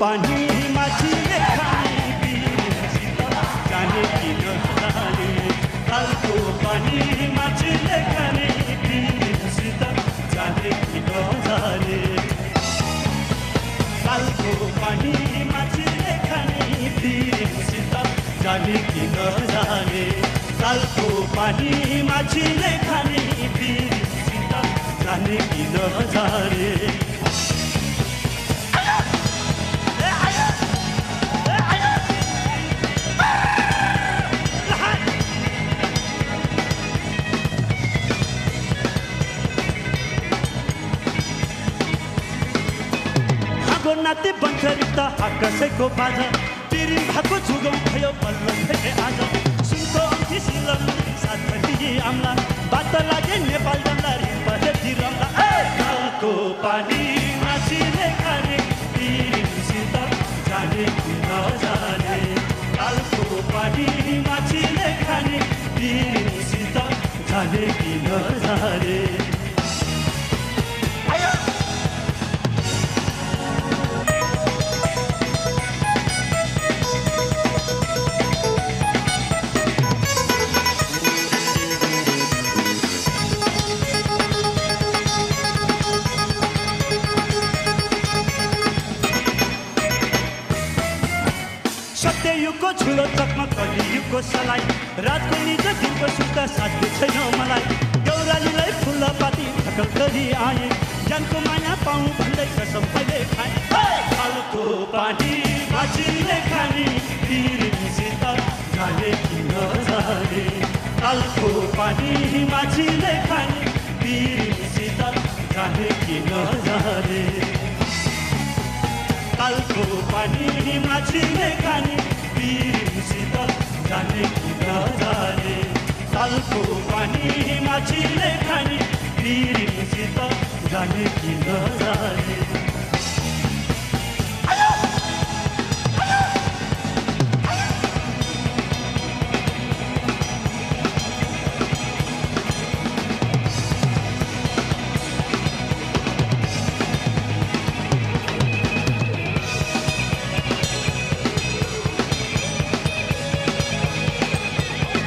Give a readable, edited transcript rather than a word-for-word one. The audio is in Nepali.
पानी माछीले खाने बिर्सित जाने कि नजाने तालको पानी माछीले खाने बिर्सित जाने कि नजाने तालको पानी माछीले खाने बिर्सित जाने कि नजाने तालको पानी माछीले खाने बिर्सित जाने कि नजाने नाते बन्थरित आकाशैको बाजा तिरिम भएको जुगौँ भयो बल्ल फेरि आज सुनको अन्थी सिलम साथ दिए आम्ला बात लागे नेपाल जम्ला रिपहे तिरम्ला तालको पानी माछीले खाने बिर्सित जाने कि नजाने तालको पानी माछीले खाने बिर्सित जाने कि नजाने सत्ययुगको झुलो चकमक कलियुगको सलाई रातको निज दिनको सुत्दा साध्य छैन मलाई देउरालीलाई फुलपाती थकल गरी आए ज्यानको माया पाउँ भन्दै कसम मैले खाएँ तालको पानी माछीले खाने बिर्सित जाने कि नजाने तालको पानी माछीले खाने बिर्सित जाने कि नजाने तालको पानी माछीले खाने बिर्सित जाने कि नजाने तालको पानी माछीले खाने बिर्सित जाने कि नजाने